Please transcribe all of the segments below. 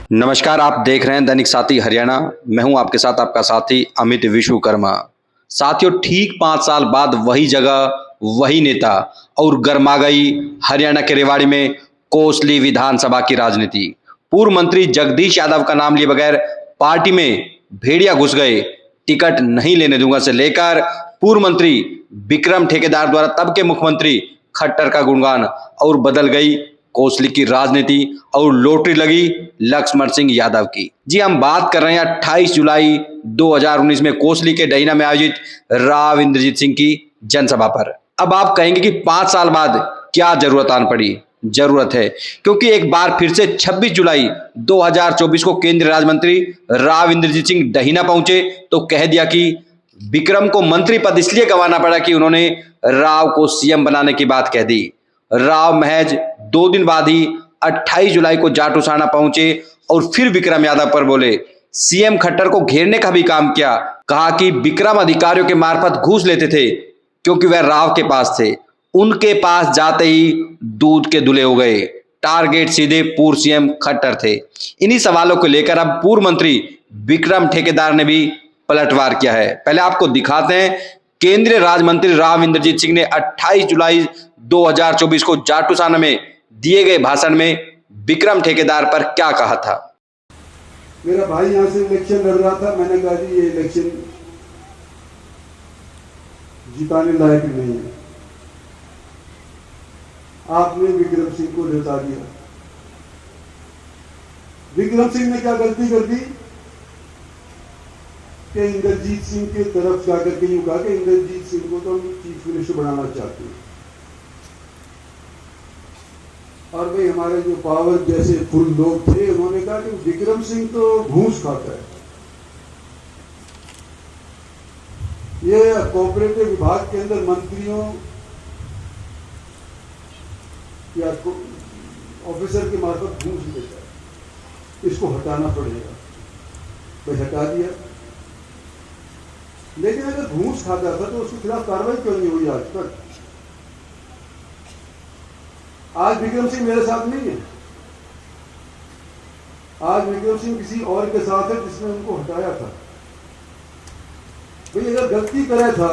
नमस्कार, आप देख रहे हैं दैनिक साथी हरियाणा। मैं हूं आपके साथ आपका साथी अमित विश्वकर्मा। साथियों, ठीक 5 साल बाद वही जगह, वही नेता और गर्मा गई हरियाणा के रेवाड़ी में कोसली विधानसभा की राजनीति। पूर्व मंत्री जगदीश यादव का नाम लिए बगैर पार्टी में भेड़िया घुस गए। टिकट नहीं लेने दूंगा से लेकर पूर्व मंत्री विक्रम ठेकेदार द्वारा तब के मुख्यमंत्री खट्टर का गुणगान और बदल गई कोसली की राजनीति और लॉटरी लगी लक्ष्मण सिंह यादव की। जी, हम बात कर रहे हैं 28 जुलाई 2019 में कोसली के डहीना में आयोजित राव इंद्रजीत सिंह की जनसभा पर। अब आप कहेंगे कि 5 साल बाद क्या जरूरत आन पड़ी? जरूरत है, क्योंकि एक बार फिर से 26 जुलाई 2024 को केंद्रीय राज्य मंत्री राव इंद्रजीत सिंह डहीना पहुंचे तो कह दिया कि विक्रम को मंत्री पद इसलिए गंवाना पड़ा कि उन्होंने राव को सीएम बनाने की बात कह दी। राव महज 2 दिन बाद ही 28 जुलाई को जाटूसाना पहुंचे और फिर विक्रम यादव पर बोले। सीएम खट्टर को घेरने का भी काम किया। कहा कि विक्रम अधिकारियों के मार्फत घूस लेते थे क्योंकि वह राव के पास थे। उनके पास जाते ही दूध के धुले हो गए। टारगेट सीधे पूर्व सीएम खट्टर थे। इन्हीं सवालों को लेकर अब पूर्व मंत्री विक्रम ठेकेदार ने भी पलटवार किया है। पहले आपको दिखाते हैं केंद्रीय राज्य मंत्री राव इंद्रजीत सिंह ने 28 जुलाई 2024 को जाटूसाना में दिए गए भाषण में विक्रम ठेकेदार पर क्या कहा था। मेरा भाई यहाँ से इलेक्शन लड़ रहा था। मैंने कहा जी ये इलेक्शन जिताने लायक नहीं है। आपने विक्रम सिंह को जिता दिया। विक्रम सिंह ने क्या गलती कर दी कि इंद्रजीत सिंह के तरफ जाकर के यूं कहा कि इंद्रजीत सिंह को तो हम चीफ मिनिस्टर बनाना चाहते हैं और भाई हमारे जो पावर जैसे फुल लोग थे उन्होंने कहा कि विक्रम सिंह तो घूस खाता है। ये कोऑपरेटिव विभाग के अंदर मंत्रियों या ऑफिसर के मार्फत घूस देता है, इसको हटाना पड़ेगा। भाई हटा दिया। लेकिन अगर घूस खाता था तो उसके खिलाफ कार्रवाई क्यों नहीं हुई आज तक? आज विक्रम सिंह मेरे साथ नहीं है। आज विक्रम सिंह किसी और के साथ है जिसने उनको हटाया था। भाई अगर गलती करे था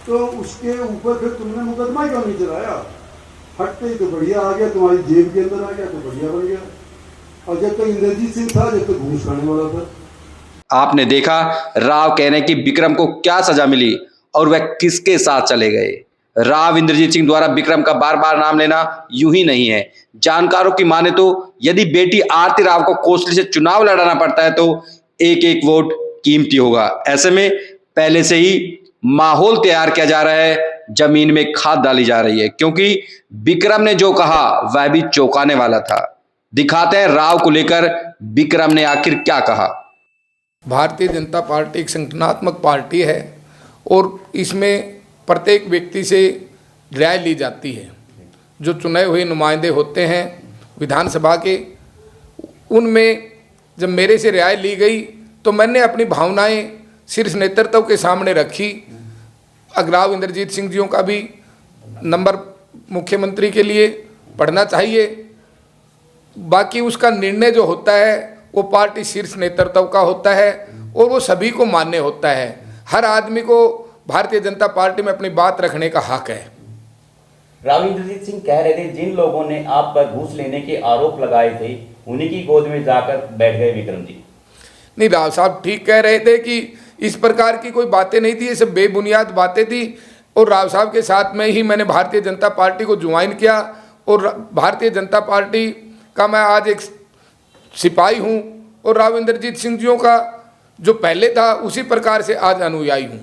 तो उसके ऊपर फिर तुमने मुकदमा क्यों नहीं चलाया? हटते ही तो बढ़िया आ गया, तुम्हारी जेब के अंदर आ गया तो बढ़िया बन गया। और जब तक इंद्रजीत सिंह था, जब तक घूस खाने वाला था। आपने देखा राव कह रहे हैं कि विक्रम को क्या सजा मिली और वह किसके साथ चले गए। राव इंद्रजीत सिंह द्वारा विक्रम का बार बार नाम लेना यूं ही नहीं है। जानकारों की माने तो यदि बेटी आरती राव को कोसली से चुनाव लड़ाना पड़ता है तो एक एक वोट कीमती होगा। ऐसे में पहले से ही माहौल तैयार किया जा रहा है, जमीन में खाद डाली जा रही है, क्योंकि विक्रम ने जो कहा वह भी चौंकाने वाला था। दिखाते हैं राव को लेकर विक्रम ने आखिर क्या कहा। भारतीय जनता पार्टी एक संगठनात्मक पार्टी है और इसमें प्रत्येक व्यक्ति से राय ली जाती है। जो चुने हुए नुमाइंदे होते हैं विधानसभा के, उनमें जब मेरे से राय ली गई तो मैंने अपनी भावनाएं शीर्ष नेतृत्व के सामने रखी। राव इंद्रजीत सिंह जियों का भी नंबर मुख्यमंत्री के लिए पढ़ना चाहिए। बाकी उसका निर्णय जो होता है वो पार्टी शीर्ष नेतृत्व का होता है और वो सभी को मान्य होता है। हर आदमी को भारतीय जनता पार्टी में अपनी बात रखने का हक है। राव इंद्रजीत सिंह कह रहे थे जिन लोगों ने आप पर घूस लेने के आरोप लगाए थे उन्हीं की गोद में जाकर बैठ गए विक्रम जी। नहीं, राव साहब ठीक कह रहे थे कि इस प्रकार की कोई बातें नहीं थी, ये सब बेबुनियाद बातें थी। और राव साहब के साथ में ही मैंने भारतीय जनता पार्टी को ज्वाइन किया और भारतीय जनता पार्टी का मैं आज एक सिपाही हूँ और राव इंद्रजीत सिंह जियों का जो पहले था उसी प्रकार से आज अनुयायी हूँ।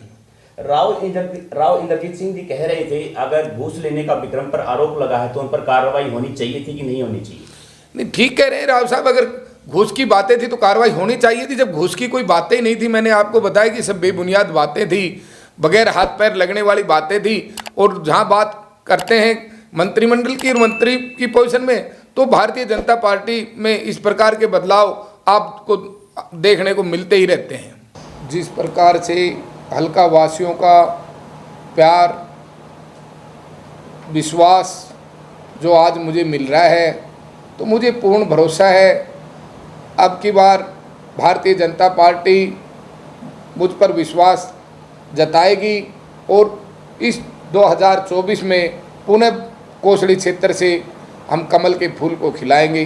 राव इंद्रजीत सिंह जी कह रहे थे अगर घूस लेने का विक्रम पर आरोप लगा है तो उन पर कार्रवाई होनी चाहिए थी कि नहीं होनी चाहिए? नहीं, ठीक कह रहे हैं राव साहब। अगर घूस की बातें थी तो कार्रवाई होनी चाहिए थी। जब घूस की कोई बातें ही नहीं थी, मैंने आपको बताया कि सब बेबुनियाद बातें थी, बगैर हाथ पैर लगने वाली बातें थी। और जहाँ बात करते हैं मंत्रिमंडल की और मंत्री की पोजीशन में, तो भारतीय जनता पार्टी में इस प्रकार के बदलाव आपको देखने को मिलते ही रहते हैं। जिस प्रकार से हल्का वासियों का प्यार विश्वास जो आज मुझे मिल रहा है, तो मुझे पूर्ण भरोसा है अब की बार भारतीय जनता पार्टी मुझ पर विश्वास जताएगी और इस 2024 में पुनः कोसड़ी क्षेत्र से हम कमल के फूल को खिलाएंगे।